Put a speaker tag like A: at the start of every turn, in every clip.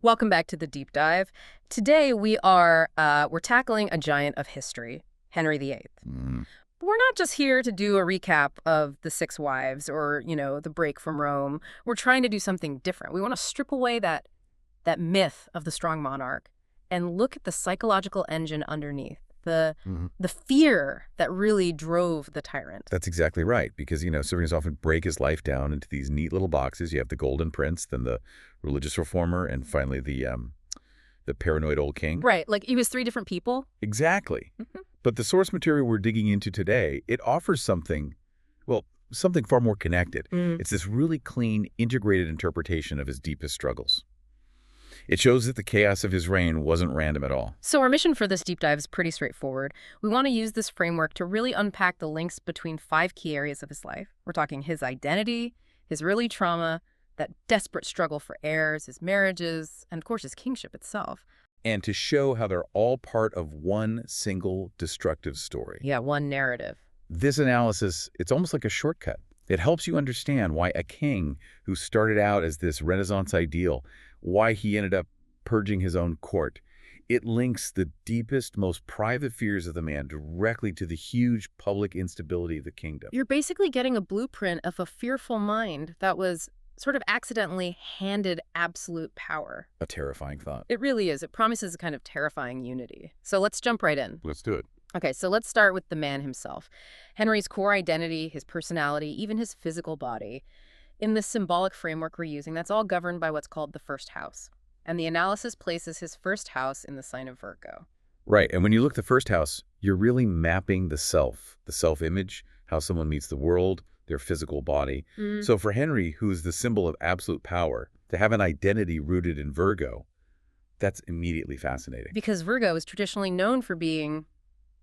A: Welcome back to the deep dive. Today we're tackling a giant of history, Henry VIII.
B: Mm.
A: But we're not just here to do a recap of the Six Wives or, the break from Rome. We're trying to do something different. We want to strip away that myth of the strong monarch and look at the psychological engine underneath, the
B: Mhm.
A: the fear that really drove the tyrant.
B: That's exactly right, because, civilians often break his life down into these neat little boxes. You have the Golden Prince, then the religious reformer, and finally the paranoid old king.
A: Right, like he was three different people.
B: Exactly.
A: Mhm.
B: But the source material we're digging into today, it offers something far more connected.
A: Mm.
B: It's this really clean, integrated interpretation of his deepest struggles. It shows that the chaos of his reign wasn't random at all.
A: So our mission for this deep dive is pretty straightforward. We want to use this framework to really unpack the links between 5 key areas of his life. We're talking his identity, his early trauma, that desperate struggle for heirs, his marriages, and of course his kingship itself.
B: And to show how they're all part of one single destructive story.
A: Yeah, one narrative.
B: This analysis, it's almost like a shortcut. It helps you understand why a king who started out as this Renaissance ideal, why he ended up purging his own court. It links the deepest, most private fears of the man directly to the huge public instability of the kingdom.
A: You're basically getting a blueprint of a fearful mind that was sort of accidentally handed absolute power.
B: A terrifying thought.
A: It really is. It promises a kind of terrifying unity. So let's jump right in.
B: Let's do it.
A: Okay, so let's start with the man himself. Henry's core identity, his personality, even his physical body. In this symbolic framework we're using, that's all governed by what's called the first house. And the analysis places his first house in the sign of Virgo.
B: Right, and when you look at the first house, you're really mapping the self-image, how someone meets the world, their physical body. So for Henry, who's the symbol of absolute power, to have an identity rooted in Virgo, that's immediately fascinating.
A: Because Virgo is traditionally known for being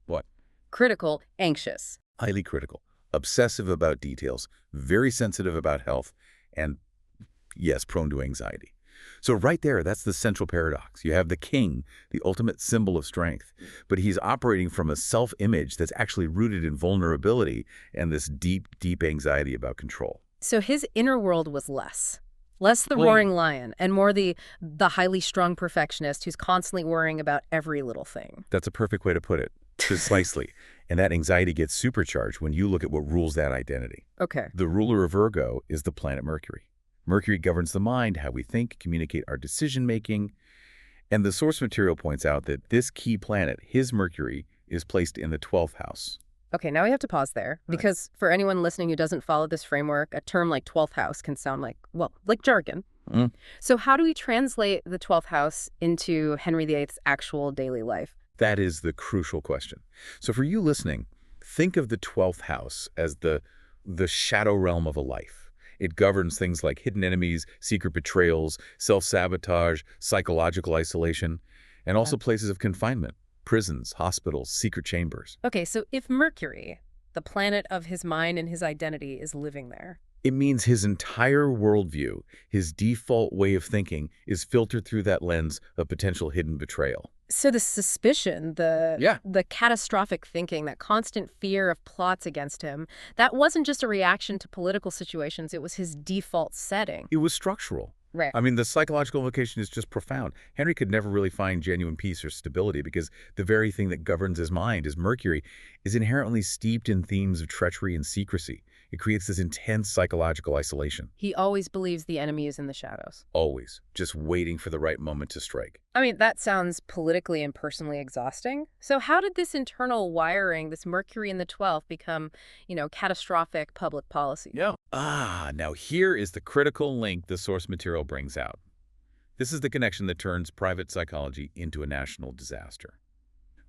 B: What?
A: critical, anxious.
B: Highly critical, obsessive about details, very sensitive about health, and, yes, prone to anxiety. So right there, that's the central paradox. You have the king, the ultimate symbol of strength, but he's operating from a self-image that's actually rooted in vulnerability and this deep, deep anxiety about control.
A: So his inner world was less the
B: Well,
A: roaring lion and more the highly strung perfectionist who's constantly worrying about every little thing.
B: That's a perfect way to put it, precisely. And that anxiety gets supercharged when you look at what rules that identity.
A: Okay.
B: The ruler of Virgo is the planet Mercury. Mercury governs the mind, how we think, communicate our decision-making. And the source material points out that this key planet, his Mercury, is placed in the 12th house.
A: Okay, now we have to pause there because for anyone listening who doesn't follow this framework, a term like 12th house can sound like jargon.
B: Mm.
A: So how do we translate the 12th house into Henry VIII's actual daily life?
B: That is the crucial question. So for you listening, think of the 12th house as the shadow realm of a life. It governs things like hidden enemies, secret betrayals, self-sabotage, psychological isolation, and also places of confinement, prisons, hospitals, secret chambers.
A: Okay, so if Mercury, the planet of his mind and his identity, is living there,
B: It means his entire worldview, his default way of thinking, is filtered through that lens of potential hidden betrayal.
A: so the suspicion, the catastrophic thinking, that constant fear of plots against him, that wasn't just a reaction to political situations, it was his default setting.
B: It was structural.
A: Right.
B: I mean, the psychological implication is just profound. Henry could never really find genuine peace or stability because the very thing that governs his mind, his Mercury, is inherently steeped in themes of treachery and secrecy. It creates this intense psychological isolation.
A: He always believes the enemy is in the shadows.
B: Always. Just waiting for the right moment to strike.
A: I mean, that sounds politically and personally exhausting. So how did this internal wiring, this Mercury in the 12th, become, catastrophic public policy?
B: Yeah. Now here is the critical link the source material brings out. This is the connection that turns private psychology into a national disaster.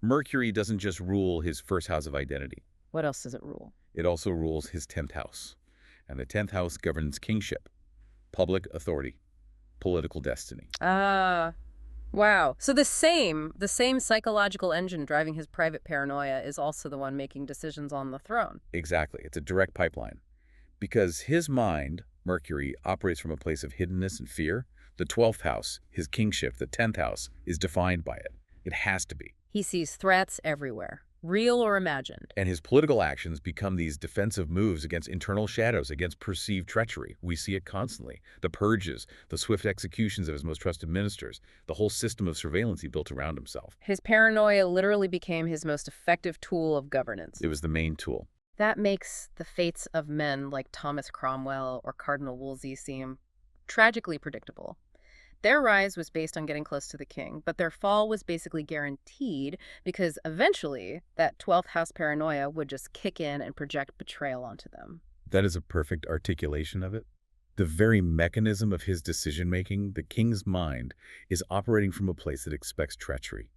B: Mercury doesn't just rule his first house of identity.
A: What else does it rule?
B: It also rules his 10th house. And the 10th house governs kingship, public authority, political destiny.
A: Wow. So the same psychological engine driving his private paranoia is also the one making decisions on the throne.
B: Exactly. It's a direct pipeline. Because his mind, Mercury, operates from a place of hiddenness and fear, the 12th house, his kingship, the 10th house, is defined by it. It has to be.
A: He sees threats everywhere. real or imagined.
B: And his political actions become these defensive moves against internal shadows, against perceived treachery. We see it constantly. The purges, the swift executions of his most trusted ministers, the whole system of surveillance he built around himself.
A: His paranoia literally became his most effective tool of governance.
B: It was the main tool.
A: That makes the fates of men like Thomas Cromwell or Cardinal Wolsey seem tragically predictable. Their rise was based on getting close to the king, but their fall was basically guaranteed because eventually that 12th house paranoia would just kick in and project betrayal onto them.
B: That is a perfect articulation of it. The very mechanism of his decision-making, the king's mind, is operating from a place that expects treachery.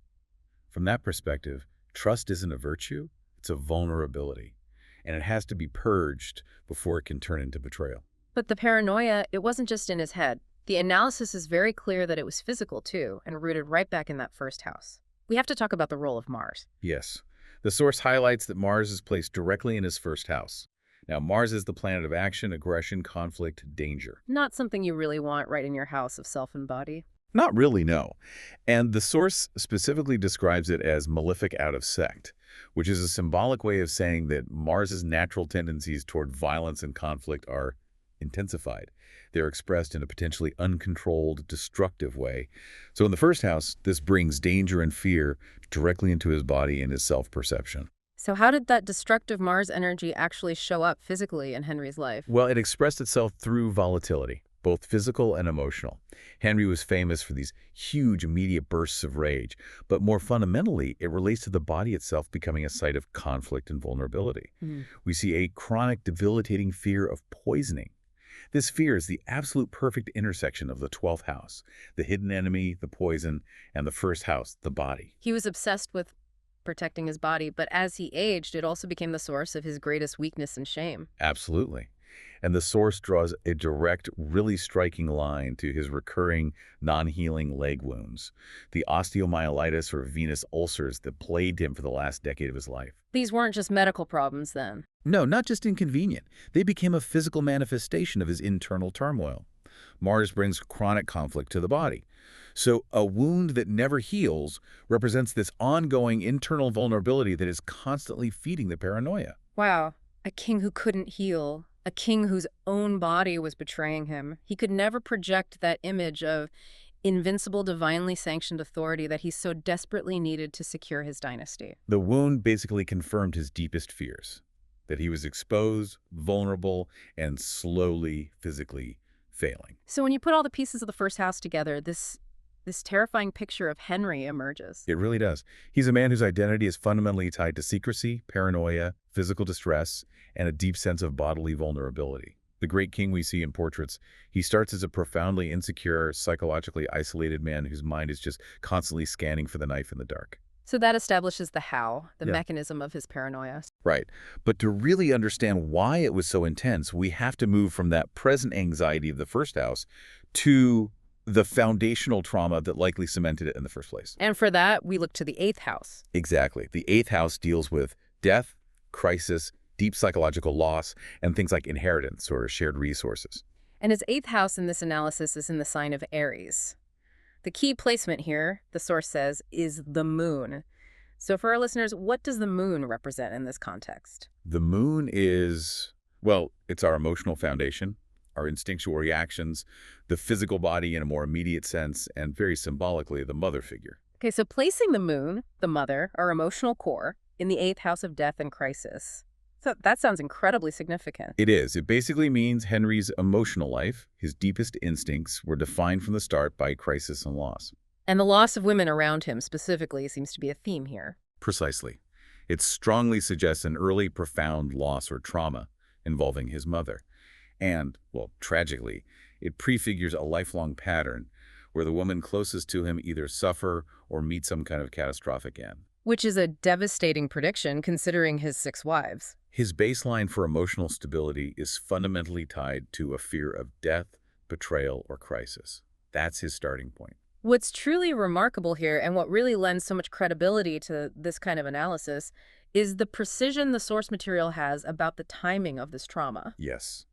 B: From that perspective, trust isn't a virtue, it's a vulnerability, and it has to be purged before it can turn into betrayal.
A: But the paranoia, it wasn't just in his head. The analysis is very clear that it was physical too, and rooted right back in that first house. We have to talk about the role of Mars.
B: Yes. The source highlights that Mars is placed directly in his first house. Now, Mars is the planet of action, aggression, conflict, danger.
A: Not something you really want right in your house of self and body.
B: Not really, no. And the source specifically describes it as malefic out of sect, which is a symbolic way of saying that Mars's natural tendencies toward violence and conflict are intensified. They're expressed in a potentially uncontrolled, destructive way. So in the first house, this brings danger and fear directly into his body and his self-perception.
A: So how did that destructive Mars energy actually show up physically in Henry's life?
B: Well, it expressed itself through volatility, both physical and emotional. Henry was famous for these huge immediate bursts of rage, but more fundamentally, it relates to the body itself becoming a site of conflict and vulnerability. We see a chronic, debilitating fear of poisoning. This fear is the absolute perfect intersection of the 12th house, the hidden enemy, the poison, and the first house, the body.
A: He was obsessed with protecting his body, but as he aged, it also became the source of his greatest weakness and shame.
B: Absolutely. And the source draws a direct, really striking line to his recurring, non-healing leg wounds, the osteomyelitis or venous ulcers that plagued him for the last decade of his life.
A: These weren't just medical problems then.
B: No, not just inconvenient. They became a physical manifestation of his internal turmoil. Mars brings chronic conflict to the body. So a wound that never heals represents this ongoing internal vulnerability that is constantly feeding the paranoia.
A: Wow, a king who couldn't heal, a king whose own body was betraying him. He could never project that image of invincible, divinely sanctioned authority that he so desperately needed to secure his dynasty.
B: The wound basically confirmed his deepest fears, that he was exposed, vulnerable, and slowly, physically failing.
A: So when you put all the pieces of the first house together, this terrifying picture of Henry emerges.
B: It really does. He's a man whose identity is fundamentally tied to secrecy, paranoia, physical distress, and a deep sense of bodily vulnerability. The great king we see in portraits, he starts as a profoundly insecure, psychologically isolated man whose mind is just constantly scanning for the knife in the dark.
A: So that establishes the how, the
B: Yeah.
A: mechanism of his paranoia.
B: Right. But to really understand why it was so intense, we have to move from that present anxiety of the first house to the foundational trauma that likely cemented it in the first place.
A: And for that, we look to the 8th house.
B: Exactly. The 8th house deals with death, crisis, deep psychological loss, and things like inheritance or shared resources.
A: And his 8th house in this analysis is in the sign of Aries. The key placement here, the source says, is the moon. So for our listeners, what does the moon represent in this context?
B: The moon is, well, it's our emotional foundation, our instinctual reactions, the physical body in a more immediate sense, and very symbolically, the mother figure.
A: Okay, so placing the moon, the mother, our emotional core, in the 8th house of death and crisis. So that sounds incredibly significant.
B: It is. It basically means Henry's emotional life, his deepest instincts, were defined from the start by crisis and loss.
A: And the loss of women around him specifically seems to be a theme here.
B: Precisely. It strongly suggests an early profound loss or trauma involving his mother. And, well, tragically, it prefigures a lifelong pattern where the woman closest to him either suffer or meet some kind of catastrophic end.
A: Which is a devastating prediction considering his 6 wives.
B: His baseline for emotional stability is fundamentally tied to a fear of death, betrayal, or crisis. That's his starting point.
A: What's truly remarkable here, and what really lends so much credibility to this kind of analysis, is the precision the source material has about the timing of this trauma.
B: Yes,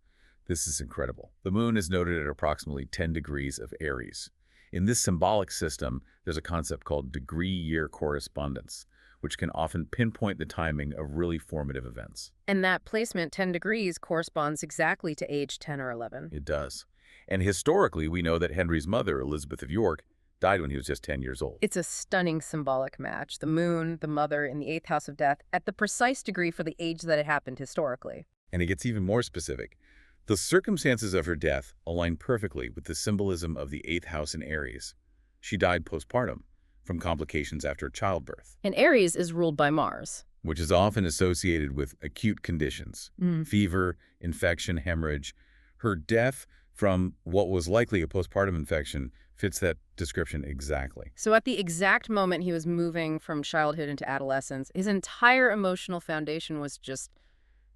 B: this is incredible. The moon is noted at approximately 10 degrees of Aries. In this symbolic system, there's a concept called degree-year correspondence, which can often pinpoint the timing of really formative events.
A: And that placement, 10 degrees, corresponds exactly to age 10 or 11.
B: It does. And historically, we know that Henry's mother, Elizabeth of York, died when he was just 10 years old.
A: It's a stunning symbolic match. The moon, the mother, in the eighth house of death, at the precise degree for the age that it happened historically.
B: And it gets even more specific. The circumstances of her death align perfectly with the symbolism of the eighth house in Aries. She died postpartum from complications after childbirth,
A: And Aries is ruled by Mars.
B: which is often associated with acute conditions, fever, infection, hemorrhage. Her death from what was likely a postpartum infection fits that description exactly.
A: So at the exact moment he was moving from childhood into adolescence, his entire emotional foundation was just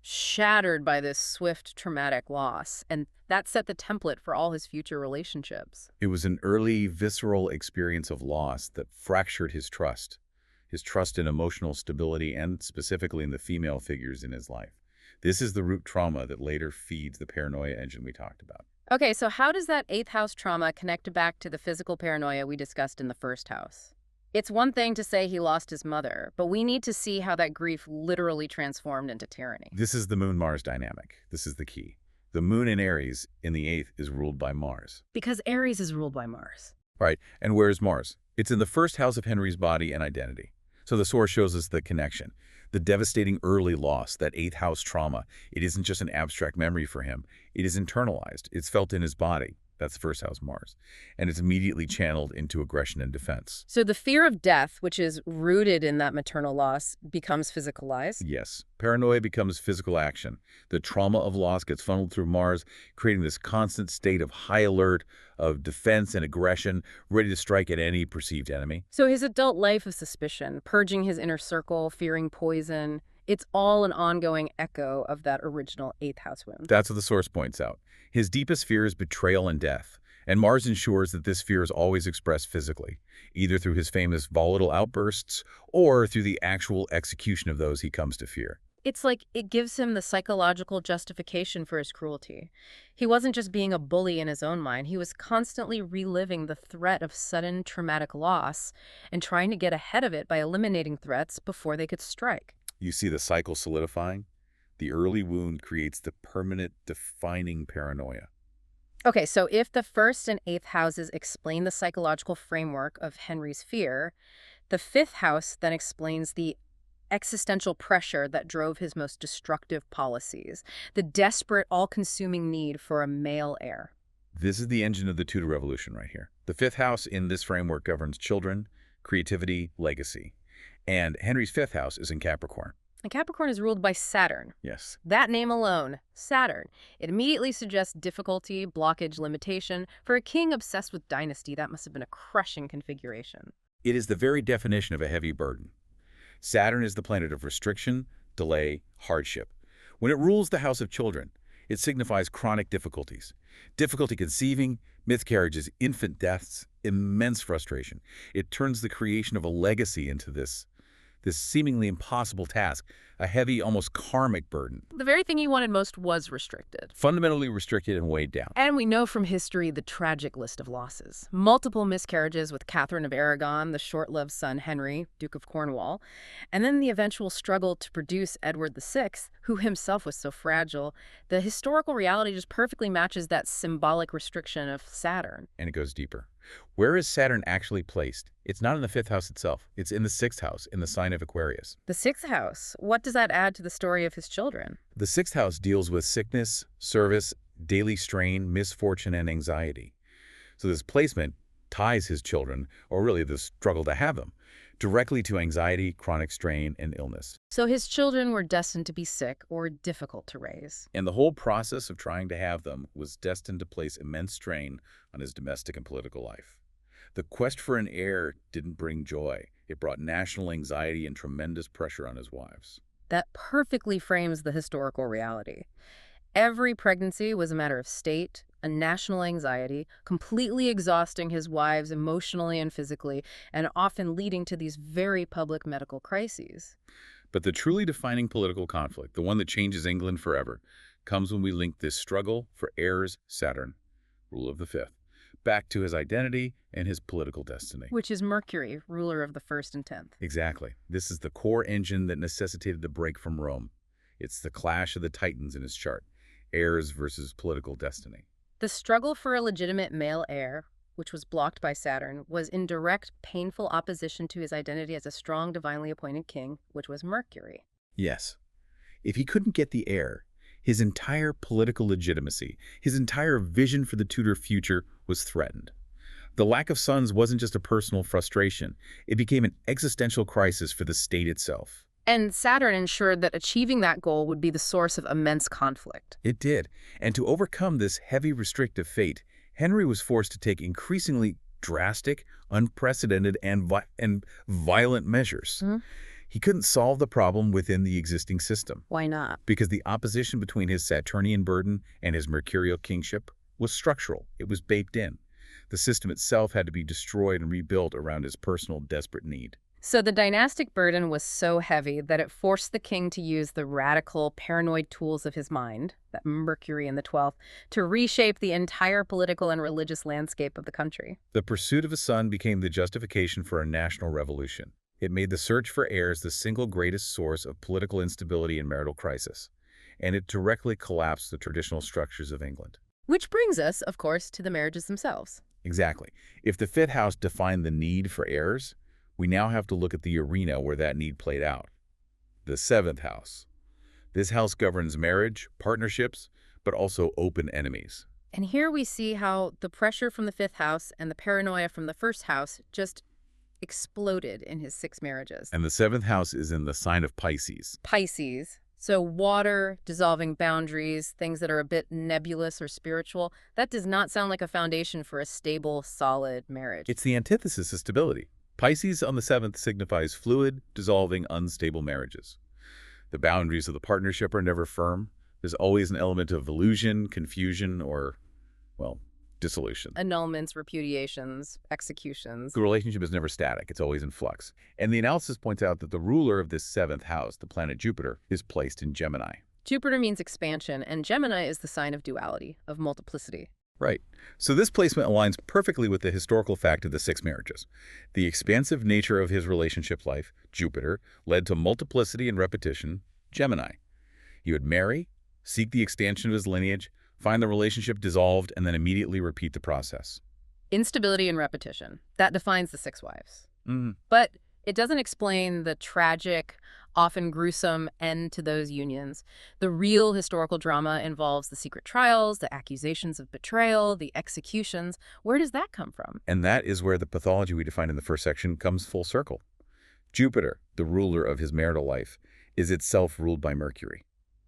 A: shattered by this swift traumatic loss. And that set the template for all his future relationships.
B: It was an early, visceral experience of loss that fractured his trust in emotional stability, and specifically in the female figures in his life. This is the root trauma that later feeds the paranoia engine we talked about.
A: Okay, so how does that eighth house trauma connect back to the physical paranoia we discussed in the first house? It's one thing to say he lost his mother, but we need to see how that grief literally transformed into tyranny.
B: This is the Moon-Mars dynamic. This is the key. The moon in Aries in the 8th is ruled by Mars.
A: Because Aries is ruled by Mars.
B: Right, and where's Mars? It's in the first house of Henry's body and identity. So the source shows us the connection. The devastating early loss, that 8th house trauma, it isn't just an abstract memory for him. It is internalized. It's felt in his body. That's the first house, Mars. And it's immediately channeled into aggression and defense.
A: So the fear of death, which is rooted in that maternal loss, becomes physicalized?
B: Yes. Paranoia becomes physical action. The trauma of loss gets funneled through Mars, creating this constant state of high alert, of defense and aggression, ready to strike at any perceived enemy.
A: So his adult life of suspicion, purging his inner circle, fearing poison, it's all an ongoing echo of that original 8th house wound.
B: That's what the source points out. His deepest fear is betrayal and death, and Mars ensures that this fear is always expressed physically, either through his famous volatile outbursts or through the actual execution of those he comes to fear.
A: It's like it gives him the psychological justification for his cruelty. He wasn't just being a bully in his own mind. He was constantly reliving the threat of sudden traumatic loss and trying to get ahead of it by eliminating threats before they could strike.
B: You see the cycle solidifying? The early wound creates the permanent, defining paranoia.
A: Okay, so if the first and eighth houses explain the psychological framework of Henry's fear, the fifth house then explains the existential pressure that drove his most destructive policies, the desperate, all-consuming need for a male heir.
B: This is the engine of the Tudor Revolution right here. The fifth house in this framework governs children, creativity, legacy. And Henry's fifth house is in Capricorn.
A: And Capricorn is ruled by Saturn.
B: Yes.
A: That name alone, Saturn, it immediately suggests difficulty, blockage, limitation. For a king obsessed with dynasty, that must have been a crushing configuration.
B: It is the very definition of a heavy burden. Saturn is the planet of restriction, delay, hardship. When it rules the house of children, it signifies chronic difficulties. Difficulty conceiving, miscarriages, infant deaths, immense frustration. It turns the creation of a legacy into this seemingly impossible task, a heavy, almost karmic burden.
A: The very thing he wanted most was restricted.
B: Fundamentally restricted and weighed down.
A: And we know from history the tragic list of losses. Multiple miscarriages with Catherine of Aragon, the short-lived son Henry, Duke of Cornwall, and then the eventual struggle to produce Edward VI, who himself was so fragile. The historical reality just perfectly matches that symbolic restriction of Saturn.
B: And it goes deeper. Where is Saturn actually placed? It's not in the fifth house itself. It's in the sixth house, in the sign of Aquarius.
A: The sixth house, what does that add to the story of his children?
B: The sixth house deals with sickness, service, daily strain, misfortune, and anxiety. So this placement ties his children, or really the struggle to have them, directly to anxiety, chronic strain, and illness.
A: So his children were destined to be sick or difficult to raise.
B: And the whole process of trying to have them was destined to place immense strain on his domestic and political life. The quest for an heir didn't bring joy. It brought national anxiety and tremendous pressure on his wives.
A: That perfectly frames the historical reality. Every pregnancy was a matter of state, a national anxiety, completely exhausting his wives emotionally and physically, and often leading to these very public medical crises.
B: But the truly defining political conflict, the one that changes England forever, comes when we link this struggle for heirs, Saturn, rule of the fifth, back to his identity and his political destiny.
A: Which is Mercury, ruler of the 1st and 10th.
B: Exactly. This is the core engine that necessitated the break from Rome. It's the clash of the titans in his chart, heirs versus political destiny.
A: The struggle for a legitimate male heir, which was blocked by Saturn, was in direct, painful opposition to his identity as a strong, divinely appointed king, which was Mercury.
B: Yes. If he couldn't get the heir, his entire political legitimacy, his entire vision for the Tudor future was threatened. The lack of sons wasn't just a personal frustration. It became an existential crisis for the state itself.
A: And Saturn ensured that achieving that goal would be the source of immense conflict.
B: It did. And to overcome this heavy restrictive fate, Henry was forced to take increasingly drastic, unprecedented, and violent measures. He couldn't solve the problem within the existing system.
A: Why not?
B: Because the opposition between his Saturnian burden and his mercurial kingship was structural. It was baked in. The system itself had to be destroyed and rebuilt around his personal desperate need.
A: So the dynastic burden was so heavy that it forced the king to use the radical, paranoid tools of his mind, that Mercury in the 12th, to reshape the entire political and religious landscape of the country.
B: The pursuit of a son became the justification for a national revolution. It made the search for heirs the single greatest source of political instability and marital crisis, and it directly collapsed the traditional structures of England.
A: Which brings us, of course, to the marriages themselves.
B: Exactly. If the 5th house defined the need for heirs, we now have to look at the arena where that need played out. The 7th house. This house governs marriage, partnerships, but also open enemies.
A: And here we see how the pressure from the 5th house and the paranoia from the 1st house just exploded in his 6 marriages.
B: And the 7th house is in the sign of Pisces.
A: Pisces. So water, dissolving boundaries, things that are a bit nebulous or spiritual, that does not sound like a foundation for a stable, solid marriage.
B: It's the antithesis of stability. Pisces on the 7th signifies fluid, dissolving, unstable marriages. The boundaries of the partnership are never firm. There's always an element of illusion, confusion, or, well, dissolution.
A: Annulments, repudiations, executions.
B: The relationship is never static. It's always in flux. And the analysis points out that the ruler of this 7th house, the planet Jupiter, is placed in Gemini.
A: Jupiter means expansion, and Gemini is the sign of duality, of multiplicity.
B: Right. So this placement aligns perfectly with the historical fact of the 6 marriages. The expansive nature of his relationship life, Jupiter, led to multiplicity and repetition, Gemini. He would marry, seek the extension of his lineage, find the relationship dissolved, and then immediately repeat the process.
A: Instability and repetition. That defines the 6 wives. But it doesn't explain the tragic, often gruesome end to those unions. The real historical drama involves the secret trials, the accusations of betrayal, the executions. Where does that come from?
B: And that is where the pathology we defined in the first section comes full circle. Jupiter, the ruler of his marital life, is itself ruled by Mercury.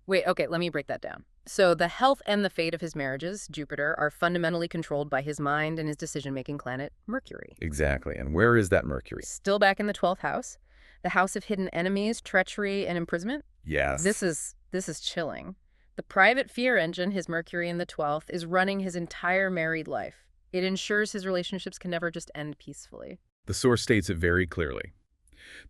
A: Wait, okay, let me break that down. So the health and the fate of his marriages, Jupiter, are fundamentally controlled by his mind and his decision-making planet, Mercury.
B: Exactly. And where is that Mercury?
A: Still back in the 12th house, the house of hidden enemies, treachery, and imprisonment.
B: Yes.
A: This is chilling. The private fear engine, his Mercury in the 12th, is running his entire married life. It ensures his relationships can never just end peacefully.
B: The source states it very clearly.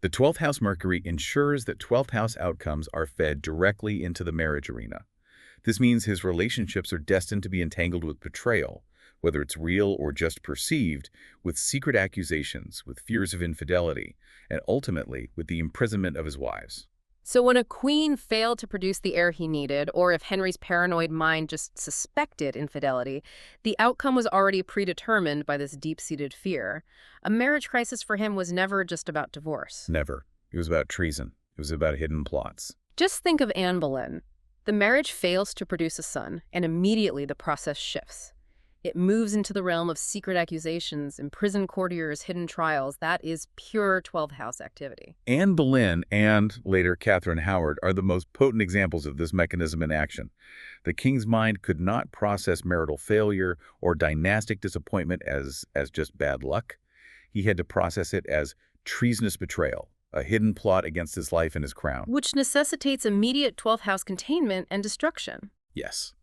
B: The 12th house Mercury ensures that 12th house outcomes are fed directly into the marriage arena. This means his relationships are destined to be entangled with betrayal, whether it's real or just perceived, with secret accusations, with fears of infidelity, and ultimately with the imprisonment of his wives.
A: So when a queen failed to produce the heir he needed, or if Henry's paranoid mind just suspected infidelity, the outcome was already predetermined by this deep-seated fear. A marriage crisis for him was never just about divorce.
B: Never. It was about treason. It was about hidden plots.
A: Just think of Anne Boleyn. The marriage fails to produce a son, and immediately the process shifts. It moves into the realm of secret accusations, imprisoned courtiers, hidden trials. That is pure 12th house activity.
B: Anne Boleyn and, later, Catherine Howard are the most potent examples of this mechanism in action. The king's mind could not process marital failure or dynastic disappointment as just bad luck. He had to process it as treasonous betrayal, a hidden plot against his life and his crown.
A: Which necessitates immediate 12th house containment and destruction.
B: Yes.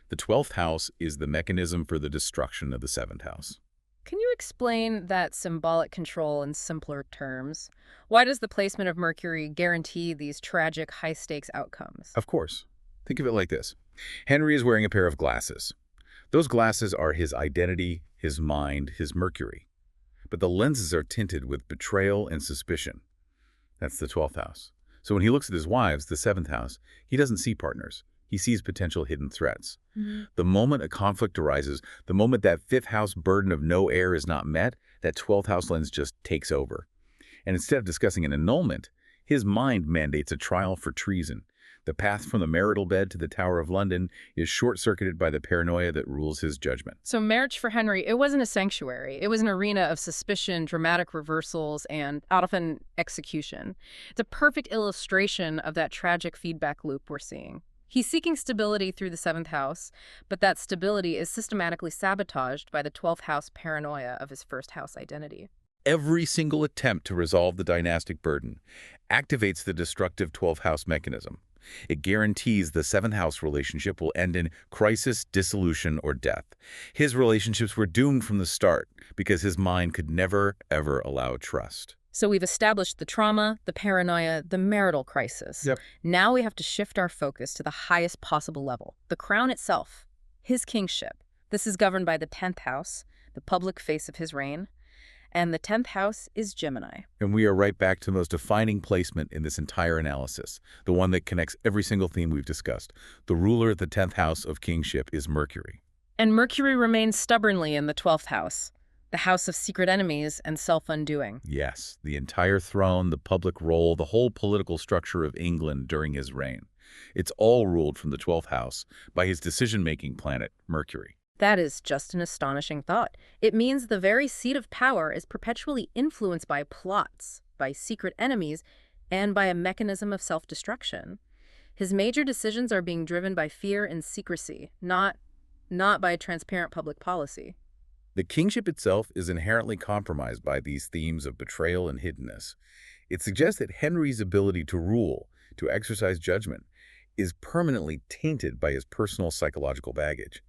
B: The 12th house is the mechanism for the destruction of the 7th house.
A: Can you explain that symbolic control in simpler terms? Why does the placement of Mercury guarantee these tragic, high-stakes outcomes?
B: Of course. Think of it like this. Henry is wearing a pair of glasses. Those glasses are his identity, his mind, his Mercury. But the lenses are tinted with betrayal and suspicion. That's the 12th house. So when he looks at his wives, the 7th house, he doesn't see partners. He sees potential hidden threats. The moment a conflict arises, the moment that 5th house burden of no heir is not met, that 12th house lens just takes over. And instead of discussing an annulment, his mind mandates a trial for treason. The path from the marital bed to the Tower of London is short-circuited by the paranoia that rules his judgment.
A: So marriage for Henry, it wasn't a sanctuary. It was an arena of suspicion, dramatic reversals, and often execution. It's a perfect illustration of that tragic feedback loop we're seeing. He's seeking stability through the 7th house, but that stability is systematically sabotaged by the 12th house paranoia of his 1st house identity.
B: Every single attempt to resolve the dynastic burden activates the destructive 12th house mechanism. It guarantees the 7th house relationship will end in crisis, dissolution, or death. His relationships were doomed from the start because his mind could never, ever allow trust.
A: So we've established the trauma, the paranoia, the marital crisis.
B: Yep.
A: Now we have to shift our focus to the highest possible level, the crown itself, his kingship. This is governed by the 10th house, the public face of his reign, and the 10th house is Gemini.
B: And we are right back to the most defining placement in this entire analysis, the one that connects every single theme we've discussed. The ruler of the 10th house of kingship is Mercury.
A: And Mercury remains stubbornly in the 12th house, the house of secret enemies and self-undoing.
B: Yes, the entire throne, the public role, the whole political structure of England during his reign. It's all ruled from the 12th house by his decision-making planet, Mercury.
A: That is just an astonishing thought. It means the very seat of power is perpetually influenced by plots, by secret enemies, and by a mechanism of self-destruction. His major decisions are being driven by fear and secrecy, not by transparent public policy.
B: The kingship itself is inherently compromised by these themes of betrayal and hiddenness. It suggests that Henry's ability to rule, to exercise judgment, is permanently tainted by his personal psychological baggage.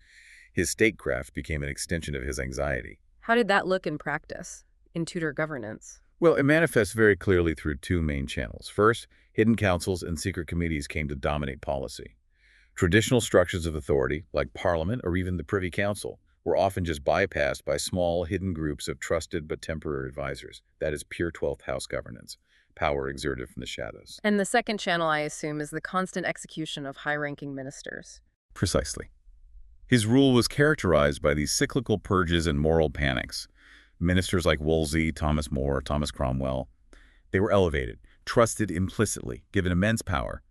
B: His statecraft became an extension of his anxiety.
A: How did that look in practice, in Tudor governance?
B: Well, it manifests very clearly through two main channels. First, hidden councils and secret committees came to dominate policy. Traditional structures of authority, like Parliament or even the Privy Council, were often just bypassed by small, hidden groups of trusted but temporary advisors. That is pure 12th house governance, power exerted from the shadows.
A: And the second channel, I assume, is the constant execution of high-ranking ministers.
B: Precisely. His rule was characterized by these cyclical purges and moral panics. Ministers like Wolsey, Thomas More, Thomas Cromwell, they were elevated, trusted implicitly, given immense power,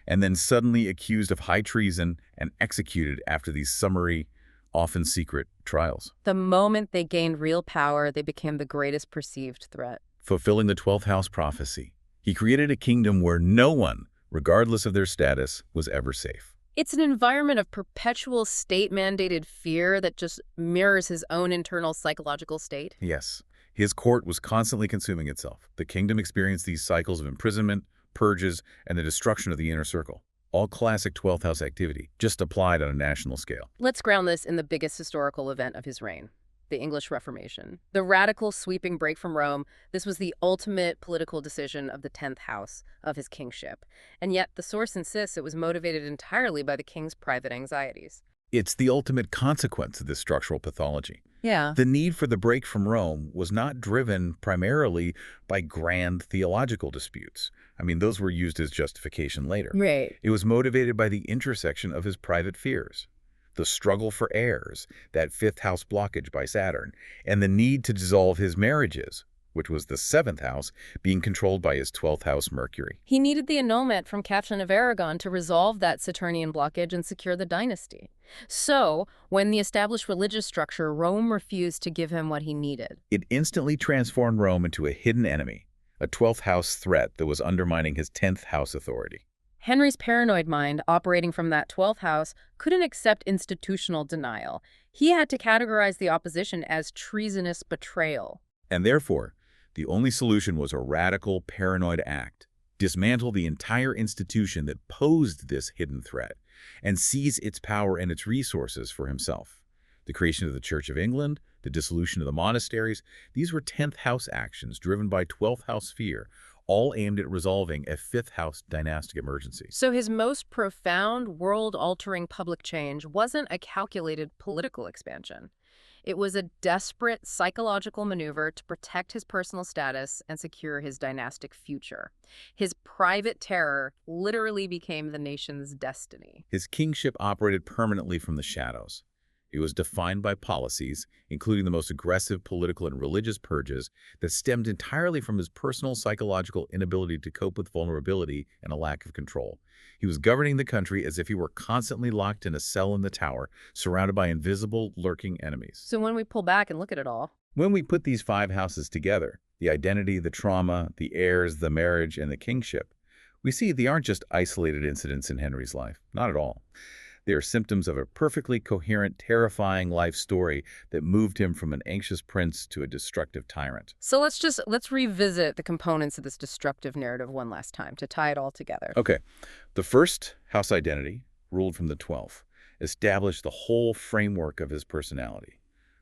B: and then suddenly accused of high treason and executed after these summary, often secret, trials.
A: The moment they gained real power, they became the greatest perceived threat.
B: Fulfilling the 12th house prophecy, he created a kingdom where no one, regardless of their status, was ever safe.
A: It's an environment of perpetual state-mandated fear that just mirrors his own internal psychological state.
B: Yes, his court was constantly consuming itself. The kingdom experienced these cycles of imprisonment, purges, and the destruction of the inner circle. All classic 12th house activity, just applied on a national scale.
A: Let's ground this in the biggest historical event of his reign, the English Reformation. The radical sweeping break from Rome, this was the ultimate political decision of the 10th house of his kingship. And yet the source insists it was motivated entirely by the king's private anxieties.
B: It's the ultimate consequence of this structural pathology.
A: Yeah.
B: The need for the break from Rome was not driven primarily by grand theological disputes. I mean, those were used as justification later.
A: Right.
B: It was motivated by the intersection of his private fears, the struggle for heirs, that 5th house blockage by Saturn, and the need to dissolve his marriages, which was the 7th house, being controlled by his 12th house Mercury.
A: He needed the annulment from Catherine of Aragon to resolve that Saturnian blockage and secure the dynasty. So, when the established religious structure, Rome refused to give him what he needed.
B: It instantly transformed Rome into a hidden enemy, a 12th house threat that was undermining his 10th house authority.
A: Henry's paranoid mind, operating from that 12th house, couldn't accept institutional denial. He had to categorize the opposition as treasonous betrayal.
B: And therefore, the only solution was a radical, paranoid act. Dismantle the entire institution that posed this hidden threat and seize its power and its resources for himself. The creation of the Church of England, the dissolution of the monasteries, these were 10th house actions driven by 12th house fear, all aimed at resolving a fifth-house dynastic emergency.
A: So his most profound, world-altering public change wasn't a calculated political expansion. It was a desperate psychological maneuver to protect his personal status and secure his dynastic future. His private terror literally became the nation's destiny.
B: His kingship operated permanently from the shadows. It was defined by policies, including the most aggressive political and religious purges, that stemmed entirely from his personal psychological inability to cope with vulnerability and a lack of control. He was governing the country as if he were constantly locked in a cell in the tower, surrounded by invisible, lurking enemies.
A: So when we pull back and look at it all,
B: When we put these five houses together, the identity, the trauma, the heirs, the marriage, and the kingship, we see they aren't just isolated incidents in Henry's life. Not at all. They are symptoms of a perfectly coherent, terrifying life story that moved him from an anxious prince to a destructive tyrant.
A: so let's revisit the components of this destructive narrative one last time to tie it all together.
B: Okay, the first house identity, ruled from the 12th, established the whole framework of his personality.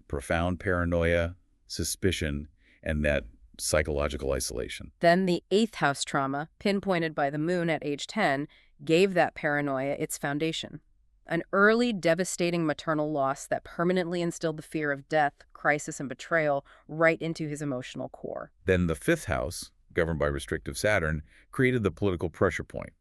B: Profound paranoia, suspicion, and that psychological isolation.
A: Then the eighth house trauma, pinpointed by the moon at age 10, gave that paranoia its foundation. An early, devastating maternal loss that permanently instilled the fear of death, crisis, and betrayal right into his emotional core.
B: Then the fifth house, governed by restrictive Saturn, created the political pressure point.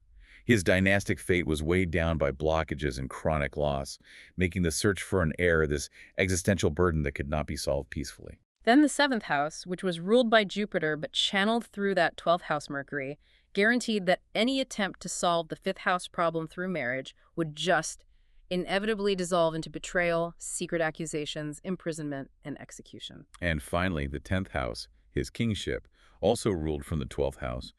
B: His dynastic fate was weighed down by blockages and chronic loss, making the search for an heir this existential burden that could not be solved peacefully.
A: Then the seventh house, which was ruled by Jupiter but channeled through that 12th house Mercury, guaranteed that any attempt to solve the fifth house problem through marriage would just inevitably dissolve into betrayal, secret accusations, imprisonment, and execution.
B: And finally, the 10th house, his kingship, also ruled from the 12th house,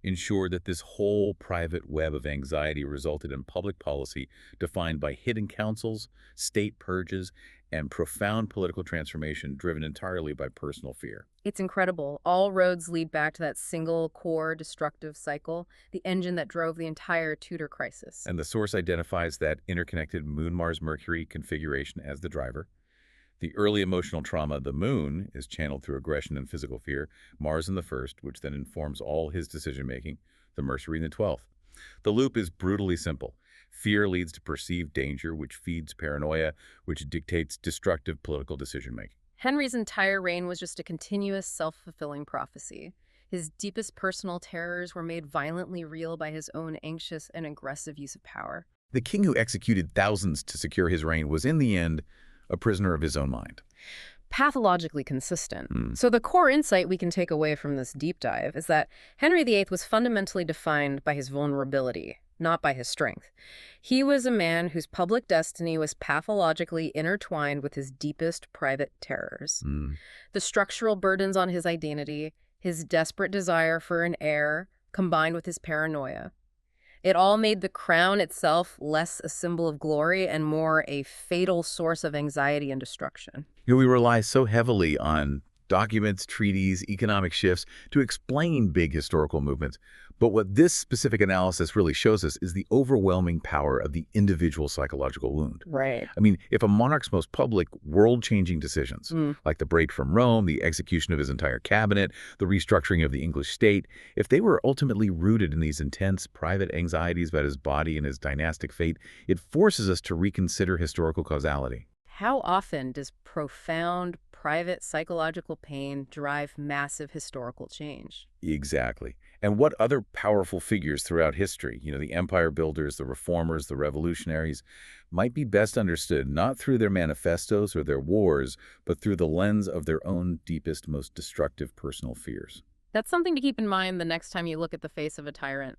B: ensured that this whole private web of anxiety resulted in public policy defined by hidden councils, state purges, and profound political transformation driven entirely by personal fear.
A: It's incredible. All roads lead back to that single core destructive cycle, the engine that drove the entire Tudor crisis.
B: And the source identifies that interconnected Moon-Mars-Mercury configuration as the driver. The early emotional trauma, the moon, is channeled through aggression and physical fear, Mars in the first, which then informs all his decision-making, the Mercury in the 12th. The loop is brutally simple. Fear leads to perceived danger, which feeds paranoia, which dictates destructive political decision-making.
A: Henry's entire reign was just a continuous, self-fulfilling prophecy. His deepest personal terrors were made violently real by his own anxious and aggressive use of power.
B: The king who executed thousands to secure his reign was, in the end, a prisoner of his own mind.
A: Pathologically consistent. So the core insight we can take away from this deep dive is that Henry VIII was fundamentally defined by his vulnerability, not by his strength. He was a man whose public destiny was pathologically intertwined with his deepest private terrors. The structural burdens on his identity, his desperate desire for an heir, combined with his paranoia. It all made the crown itself less a symbol of glory and more a fatal source of anxiety and destruction.
B: We rely so heavily on documents, treaties, economic shifts to explain big historical movements. But what this specific analysis really shows us is the overwhelming power of the individual psychological wound.
A: Right.
B: I mean, if a monarch's most public, world-changing decisions, like the break from Rome, the execution of his entire cabinet, the restructuring of the English state, if they were ultimately rooted in these intense private anxieties about his body and his dynastic fate, it forces us to reconsider historical causality.
A: How often does profound private psychological pain drive massive historical change?
B: Exactly. And what other powerful figures throughout history, the empire builders, the reformers, the revolutionaries, might be best understood not through their manifestos or their wars, but through the lens of their own deepest, most destructive personal fears.
A: That's something to keep in mind the next time you look at the face of a tyrant.